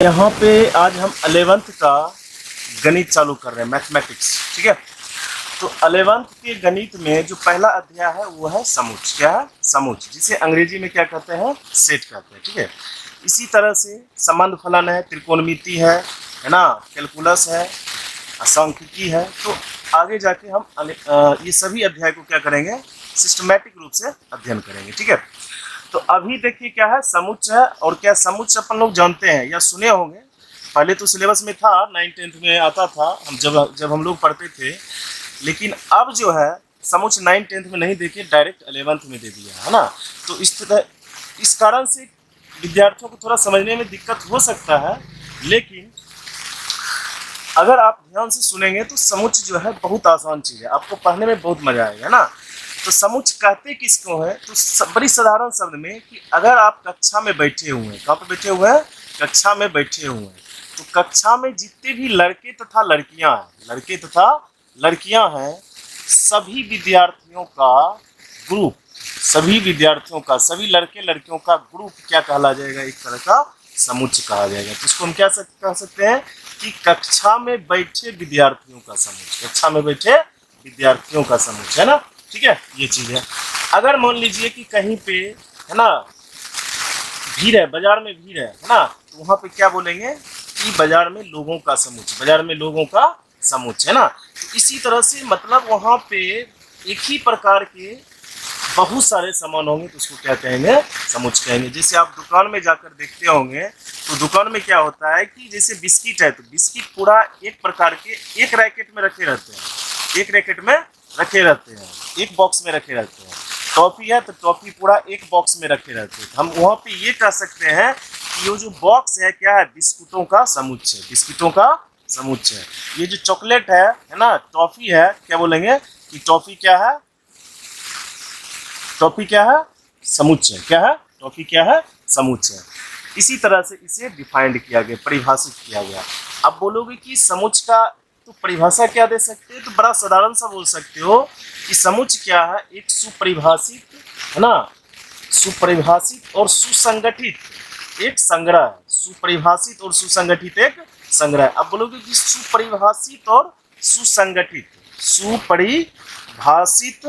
यहाँ पे आज हम 11th का गणित चालू कर रहे हैं, मैथमेटिक्स। ठीक है, तो 11th के गणित में जो पहला अध्याय है वो है समुच्चय। क्या है? समुच्चय, जिसे अंग्रेजी में क्या कहते हैं? सेट कहते हैं। ठीक है, इसी तरह से संबंध फलन है, त्रिकोणमिति है ना, कैलकुलस है, सांख्यिकी है। तो आगे जाके हम ये सभी अध्याय को क्या करेंगे? सिस्टमैटिक रूप से अध्ययन करेंगे। ठीक है, तो अभी देखिए क्या है समुच्चय है। और क्या समुच्चय अपन लोग जानते हैं या सुने होंगे, पहले तो सिलेबस में था, 9th-10th में आता था हम जब हम लोग पढ़ते थे। लेकिन अब जो है समुच्चय 9th-10th में नहीं देके डायरेक्ट 11th में दे दिया है ना। तो इस कारण से विद्यार्थियों को थोड़ा समझने में दिक्कत हो सकता है, लेकिन अगर आप ध्यान से सुनेंगे तो समुच्चय जो है बहुत आसान चीज़ है, आपको पढ़ने में बहुत मजा आएगा ना। तो समुच्चय कहते किसको है? तो बड़ी साधारण शब्द में कि अगर आप कक्षा में बैठे हुए हैं, कहाँ पे बैठे हुए हैं? कक्षा में बैठे हुए हैं। तो कक्षा में जितने भी लड़के तथा लड़कियां हैं, सभी विद्यार्थियों का ग्रुप, सभी लड़के लड़कियों का ग्रुप क्या कहला जाएगा? एक तरह का समुच्चय कहा जाएगा। तो इसको हम क्या कह सकते हैं कि कक्षा में बैठे विद्यार्थियों का समुच्चय, कक्षा में बैठे विद्यार्थियों का समुच्चय है ना। ठीक है, ये चीज है। अगर मान लीजिए कि कहीं पे है ना भीड़ है, बाजार में भीड़ है ना, तो वहां पे क्या बोलेंगे कि बाजार में लोगों का समुच्चय, बाजार में लोगों का समुच्चय है ना। तो इसी तरह से मतलब वहां पे एक ही प्रकार के बहुत सारे सामान होंगे तो उसको क्या कहेंगे? समुच्चय कहेंगे। जैसे आप दुकान में जाकर देखते होंगे तो दुकान में क्या होता है कि जैसे बिस्किट है तो बिस्किट पूरा एक प्रकार के एक रैकेट में रखे रहते हैं, एक रैकेट में रखे रहते हैं, एक बॉक्स में रखे रहते हैं। टॉफी है तो टॉफी पूरा एक बॉक्स में रखे रहते हैं। हम वहाँ पे ये कह सकते हैं कि ये जो बॉक्स है क्या है? बिस्कुटों का समुच्चय, बिस्कुटों का समुच्चय। ये जो चॉकलेट है ना, टॉफी है, क्या बोलेंगे कि टॉफी क्या है? टॉफी क्या है? समुच्चय। क्या है? टॉफी क्या है? समुच्चय। इसी तरह से इसे डिफाइंड किया गया, परिभाषित किया गया। अब बोलोगे कि समुच्चय का तो परिभाषा क्या दे सकते हैं? तो बड़ा साधारण सा बोल सकते हो कि समुच्चय क्या है? एक सुपरिभाषित है ना, सुपरिभाषित और सुसंगठित एक संग्रह है। सुपरिभाषित और सुसंगठित एक संग्रह। अब बोलोगे कि सुपरिभाषित और सुसंगठित, सुपरिभाषित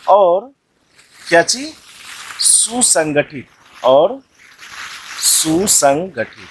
और क्या चीज? सुसंगठित और सुसंगठित।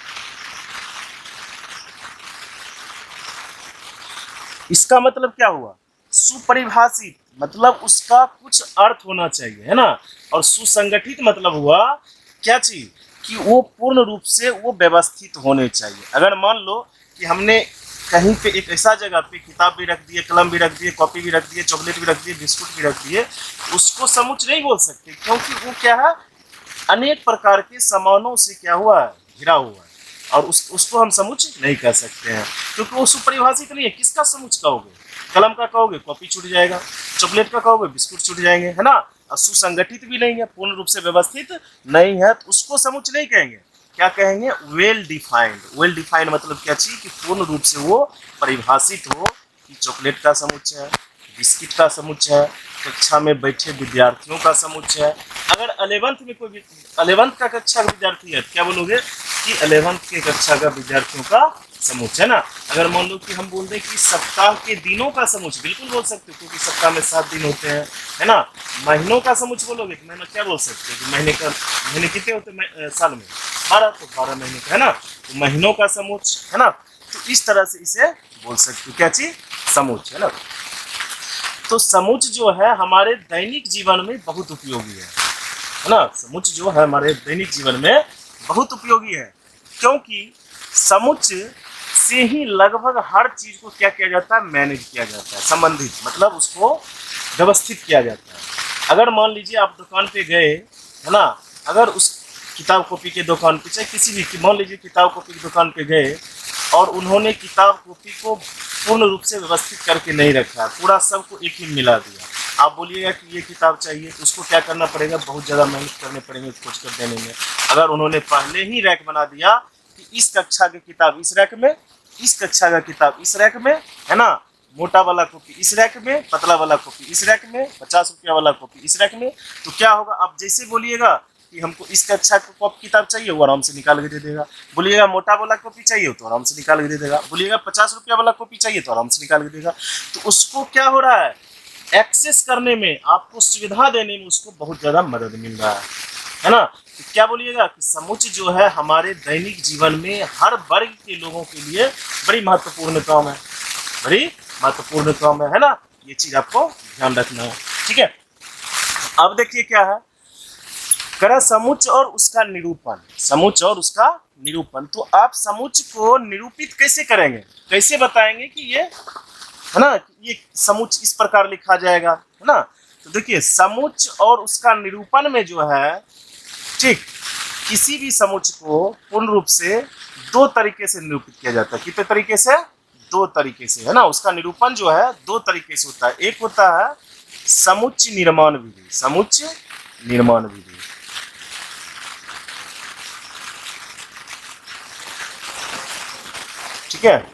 इसका मतलब क्या हुआ? सुपरिभाषित मतलब उसका कुछ अर्थ होना चाहिए है ना, और सुसंगठित मतलब हुआ क्या चीज? कि वो पूर्ण रूप से वो व्यवस्थित होने चाहिए। अगर मान लो कि हमने कहीं पे एक ऐसा जगह पे किताब भी रख दिए, कलम भी रख दिए, कॉपी भी रख दिए, चॉकलेट भी रख दिए, बिस्कुट भी रख दिए, उसको समुच्चय नहीं बोल सकते, क्योंकि वो क्या है? अनेक प्रकार के सामानों से क्या हुआ है? घिरा हुआ है। और उसको हम समुच्चय नहीं कह सकते हैं, क्योंकि वो सुपरिभाषित नहीं है। किसका समुच्चय कहोगे? कलम का कहोगे कॉपी छूट जाएगा, चॉकलेट का कहोगे बिस्कुट छूट जाएंगे है ना। और सुसंगठित भी नहीं है, पूर्ण रूप से व्यवस्थित नहीं है, तो उसको समुच्चय नहीं कहेंगे। क्या कहेंगे? Well defined. वेल डिफाइंड मतलब क्या चीज? कि पूर्ण रूप से वो परिभाषित हो कि चॉकलेट का समुच्चय है, बिस्किट का समुच्चय है, कक्षा में बैठे विद्यार्थियों का समुच्चय है। अगर 11th में कोई 11th का कक्षा का विद्यार्थी है तो क्या बोलोगे कि 11th के कक्षा का विद्यार्थियों का समुच्चय है ना। अगर मान लो कि हम बोल दें कि सप्ताह के दिनों का समुच्चय, बिल्कुल बोल सकते हो, क्योंकि सप्ताह में 7 दिन होते हैं है ना। महीनों का समुच्चय बोलोगे तो महीना क्या बोल सकते हो कि महीने कितने होते हैं साल में? 12, तो 12 महीने का है ना। तो महीनों का समुच्चय है ना। तो इस तरह से इसे बोल सकते हो, क्या चीज? समुच्चय है ना। तो समुच्चय जो है हमारे दैनिक जीवन में बहुत उपयोगी है ना। समुच्चय जो है हमारे दैनिक जीवन में बहुत उपयोगी है, क्योंकि समुच्चय से ही लगभग हर चीज को क्या किया जाता है? मैनेज किया जाता है, संबंधित मतलब उसको व्यवस्थित किया जाता है। अगर मान लीजिए आप दुकान पे गए है ना, अगर उस किताब कॉपी के दुकान पे, चाहे किसी भी, मान लीजिए किताब कॉपी की दुकान पे गए और उन्होंने किताब कॉपी को पूर्ण रूप से व्यवस्थित करके नहीं रखा, पूरा सबको एक ही मिला दिया, आप बोलिएगा कि ये किताब चाहिए, तो उसको क्या करना पड़ेगा? बहुत ज़्यादा मेहनत करने पड़ेंगे खोज कर देने में। अगर उन्होंने पहले ही रैक बना दिया कि इस कक्षा की किताब इस रैक में, इस कक्षा का किताब इस रैक में है ना, मोटा वाला कॉपी इस रैक में, पतला वाला कॉपी इस रैक में, 50 रुपया वाला कॉपी इस रैक में, तो क्या होगा? आप जैसे बोलिएगा कि हमको इस कक्षा की कॉपी किताब चाहिए, वो आराम से निकाल के दे देगा। बोलिएगा मोटा वाला कॉपी चाहिए तो आराम से निकाल के दे देगा। बोलिएगा 50 रुपया वाला कॉपी चाहिए तो आराम से निकाल के देगा। तो उसको क्या हो रहा है, एक्सेस करने में, आपको सुविधा देने में उसको बहुत ज़्यादा मदद मिल रहा है ना। तो क्या बोलिएगा कि समुच्चय जो है हमारे दैनिक जीवन में हर वर्ग के लोगों के लिए बड़ी महत्वपूर्ण काम है, बड़ी महत्वपूर्ण काम है ना। ये चीज़ आपको ध्यान रखना है, ठीक है। अब देखिए क्या है, करा समुच्चय और उसका निरूपण, समुच्चय और उसका निरूपण। तो आप समुच्चय को निरूपित कैसे करेंगे, कैसे बताएंगे कि ये है ना, ये समुच्चय इस प्रकार लिखा जाएगा, है ना। तो देखिए समुच्चय और उसका निरूपण में जो है, ठीक, किसी भी समुच्चय को पूर्ण रूप से दो तरीके से निरूपित किया जाता है। कितने तरीके से, दो तरीके से, है ना। उसका निरूपण जो है दो तरीके से होता है। एक होता है समुच्चय निर्माण विधि, समुच्चय निर्माण विधि, ठीक है।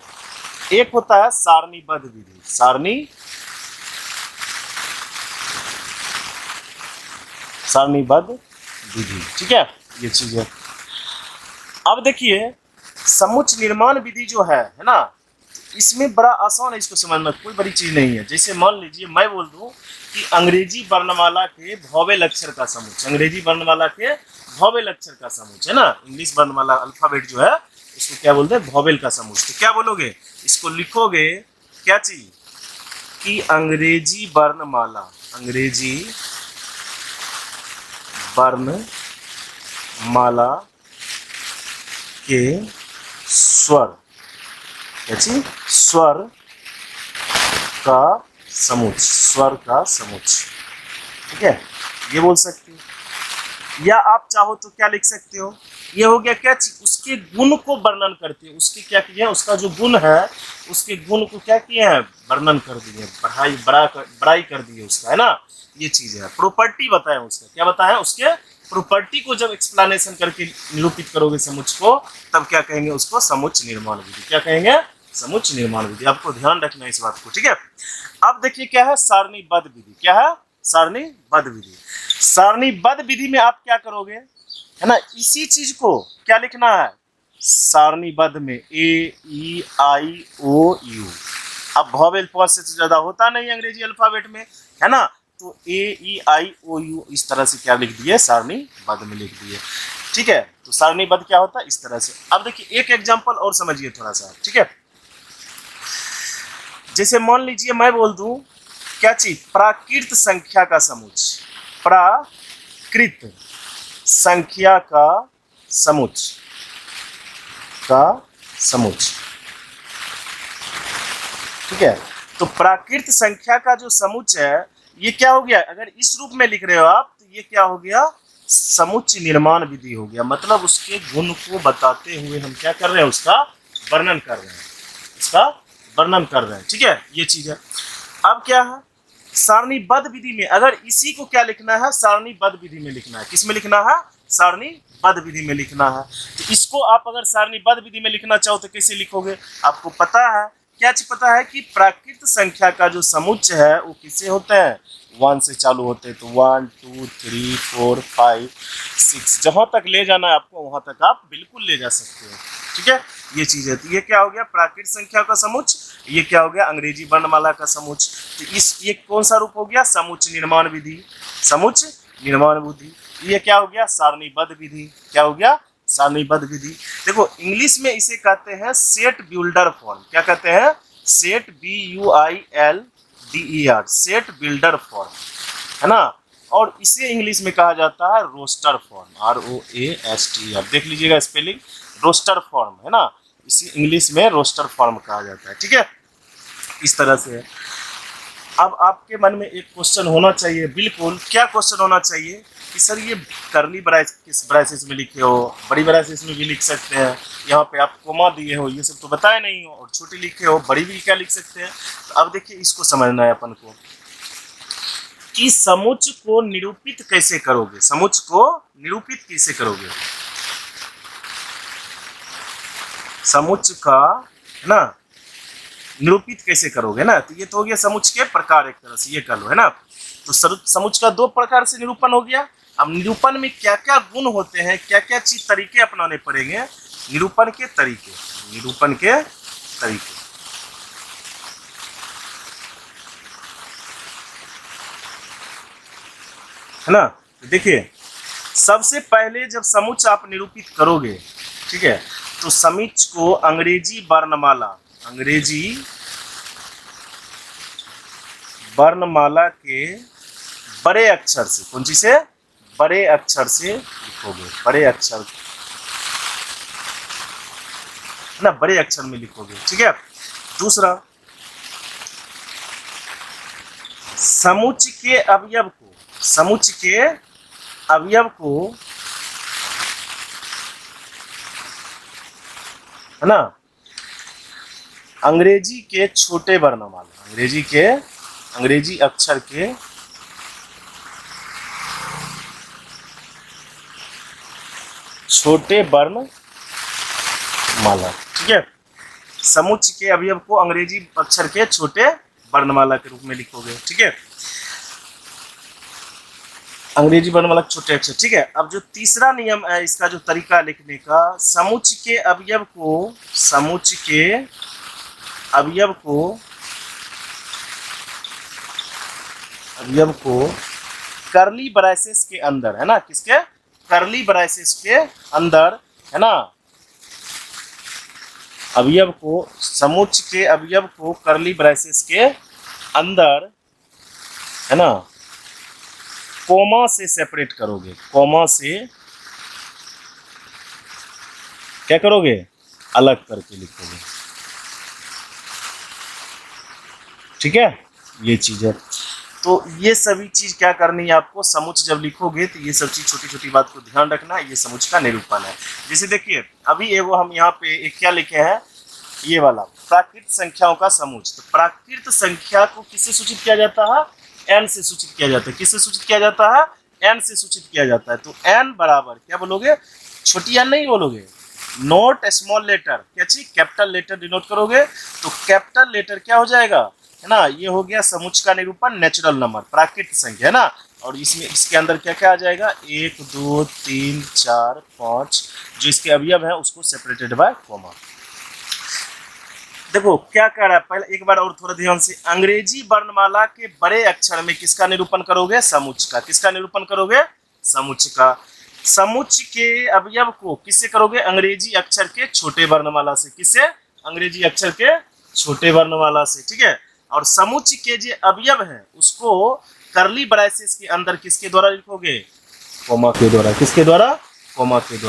एक होता है सारणीबद्ध विधि, सारणीबद्ध विधि, ठीक है। ये चीज है। अब देखिए समुच्चय निर्माण विधि जो है ना, इसमें बड़ा आसान है इसको समझना, कोई बड़ी चीज नहीं है। जैसे मान लीजिए मैं बोल दूं कि अंग्रेजी वर्णमाला के भौवेल अक्षर का समुच्चय, अंग्रेजी वर्णमाला के भौवेल अक्षर का समुच्चय, है ना। इंग्लिश वर्णमाला अल्फाबेट जो है इसको क्या बोलते हैं, भौवेल का समुच्चय। तो क्या बोलोगे, इसको लिखोगे क्या चीज कि अंग्रेजी वर्णमाला, अंग्रेजी वर्णमाला के स्वर, क्या चीज, स्वर का समुच्चय, स्वर का समुच्चय, ठीक है। ये बोल सकते हो, या आप चाहो तो क्या लिख सकते हो, ये हो गया क्या चीज, उसके गुण को वर्णन करते हैं। उसके क्या किया, उसका जो गुण है उसके गुण को क्या किया है, वर्णन कर दिए, बड़ाई कर दिए उसका, है ना। ये चीज है, प्रॉपर्टी बताया उसका, क्या बताया, उसके प्रॉपर्टी को जब एक्सप्लेनेशन करके निरूपित करोगे समुच्चय को, तब क्या कहेंगे उसको, समुच्चय निर्माण विधि। क्या कहेंगे, समुच्चय निर्माण विधि। आपको ध्यान रखना है इस बात को, ठीक है। अब देखिए क्या है, सारणीबद्ध विधि। क्या है, सारणीबद्ध विधि। सारणीबद्ध विधि में आप क्या करोगे, है ना, इसी चीज को क्या लिखना है, सारणीबद्ध में ए ई आई ओ यू। अब भौवेल प से ज्यादा होता नहीं अंग्रेजी अल्फाबेट में, है ना। तो ए ई आई ओ यू इस तरह से क्या लिख दिए, सारणीबद्ध में लिख दिए, ठीक है। तो सारणीबद्ध क्या होता है, इस तरह से। अब देखिए एक एग्जांपल और समझिए थोड़ा सा, ठीक है। जैसे मान लीजिए मैं बोल दूं क्या चीज, प्राकृत संख्या का समुच्चय, प्राकृत संख्या का समुच्चय, ठीक है। तो प्राकृत संख्या का जो समुच्चय है, ये क्या हो गया, अगर इस रूप में लिख रहे हो आप, तो ये क्या हो गया, समुच्चय निर्माण विधि हो गया। मतलब उसके गुण को बताते हुए हम क्या कर रहे हैं, उसका वर्णन कर रहे हैं, उसका वर्णन कर रहे हैं, ठीक है। ये चीज है। अब क्या है, सारणीबद्ध विधि में अगर इसी को क्या लिखना है, सारणीबद्ध विधि में लिखना है। किस में लिखना है, सारणीबद्ध विधि में लिखना है। तो इसको आप अगर सारणीबद्ध विधि में लिखना चाहो तो कैसे लिखोगे, आपको पता है, क्या चीज पता है कि प्राकृत संख्या का जो समुच्चय है वो किससे होते हैं, 1 से चालू होते हैं। तो 1 2 3 4 5 6 जहां तक ले जाना है आपको वहां तक आप बिल्कुल ले जा सकते हो, ठीक है। ये चीज है। तो ये क्या हो गया, प्राकृत संख्या का समुच्चय। ये क्या हो गया, अंग्रेजी वर्णमाला का समुच्चय। तो इस ये कौन सा रूप हो गया, समुच्चय निर्माण विधि, समुच्चय निर्माण विधि। ये क्या हो गया, सारणीबद्ध विधि। क्या हो गया, सारणीबद्ध विधि। देखो इंग्लिश में इसे कहते हैं सेट बिल्डर फॉर्म। क्या कहते हैं, set BUILDER, set builder form, है ना। और इसे इंग्लिश में कहा जाता है रोस्टर फॉर्म, ROASTER। देख लीजिएगा स्पेलिंग, रोस्टर फॉर्म, है ना। इसे इंग्लिश में रोस्टर फॉर्म कहा जाता है, ठीक है। इस तरह से है। अब आपके मन में एक क्वेश्चन होना चाहिए, बिल्कुल, क्या क्वेश्चन होना चाहिए कि सर ये करली ब्रैकेट किस ब्रैकेट में लिखे हो, बड़ी ब्रैकेट में भी लिख सकते हैं, यहाँ पे आप कोमा दिए हो, ये सब तो बताए नहीं हो, और छोटी लिखे हो, बड़ी भी क्या लिख सकते हैं। तो अब देखिए इसको समझना है अपन को कि समुच्चय को निरूपित कैसे करोगे, समुच्चय को निरूपित कैसे करोगे, समुच्चय का, है ना, निरूपित कैसे करोगे ना। तो ये तो हो गया समुच्चय के प्रकार, एक तरह से ये कर लो, है ना। तो समुच्चय का दो प्रकार से निरूपण हो गया। अब निरूपण में क्या क्या गुण होते हैं, क्या क्या चीज तरीके अपनाने पड़ेंगे, निरूपण के तरीके, निरूपण के तरीके। है ना। देखिए सबसे पहले जब समुच्च आप निरूपित करोगे, ठीक है, तो समुच्च को अंग्रेजी वर्णमाला, अंग्रेजी वर्णमाला के बड़े अक्षर से, कौन सी से, बड़े अक्षर से लिखोगे, बड़े अक्षर, है ना, बड़े अक्षर में लिखोगे, ठीक है। दूसरा, समुच्च के अवयव को, समुच्च के अवयव को, है ना, अंग्रेजी के छोटे वर्णमाला, अंग्रेजी के, अंग्रेजी अक्षर के छोटे वर्णमाला, ठीक है। समुच्च के अवयव को अंग्रेजी अक्षर के छोटे वर्णमाला के रूप में लिखोगे, ठीक है, अंग्रेजी वर्णमाला के छोटे अक्षर, ठीक है। अब जो तीसरा नियम है इसका जो तरीका लिखने का, समुच्च के अवयव को, समुच्च के अवयव को, अवयव को कर्ली ब्रेसेस के अंदर, है ना, किसके, कर्ली ब्रेसेस के अंदर, है ना, अवयव को, समुच्च के अवयव को कर्ली ब्रेसेस के अंदर, है ना, कोमा से सेपरेट करोगे, कोमा से क्या करोगे, अलग करके लिखोगे, ठीक है, ये चीज है। तो ये सभी चीज क्या करनी है आपको, समुच्च जब लिखोगे तो ये सब चीज छोटी छोटी बात को ध्यान रखना है, ये समुच्च का निरूपण है। जैसे देखिए अभी एगो हम यहाँ पे एक क्या लिखे हैं, ये वाला प्राकृत संख्याओं का समुच्च, तो प्राकृत संख्या को किससे सूचित किया जाता है, n से सूचित किया जाता है, किससे सूचित किया जाता है, n से सूचित किया जाता है। तो n बराबर क्या बोलोगे, छोटी n नहीं बोलोगे, नोट स्मॉल लेटर, क्या चीज, कैपिटल लेटर डिनोट करोगे, तो कैपिटल लेटर क्या हो जाएगा, है ना, ये हो गया समुच्च का निरूपण, नेचुरल नंबर, प्राकृत संख्या, है ना। और इसमें इसके अंदर क्या क्या आ जाएगा, 1 2 3 4 5, जो इसके अवयव है उसको सेपरेटेड बाय कॉमा। देखो क्या कह रहा है, पहले एक बार और थोड़ा ध्यान से, अंग्रेजी वर्णमाला के बड़े अक्षर में किसका निरूपण करोगे, समुच्च का, किसका निरूपण करोगे, समुच्च का। समुच्च के अवयव को किससे करोगे, अंग्रेजी अक्षर के छोटे वर्णमाला से, किससे, अंग्रेजी अक्षर के छोटे वर्णमाला से, ठीक है। और समुच्च के जो अवयव है उसको कर्ली ब्रेसेस के अंदर किसके द्वारा लिखोगे, कोमा के द्वारा, किसके द्वारा, कोमा के द्वारा।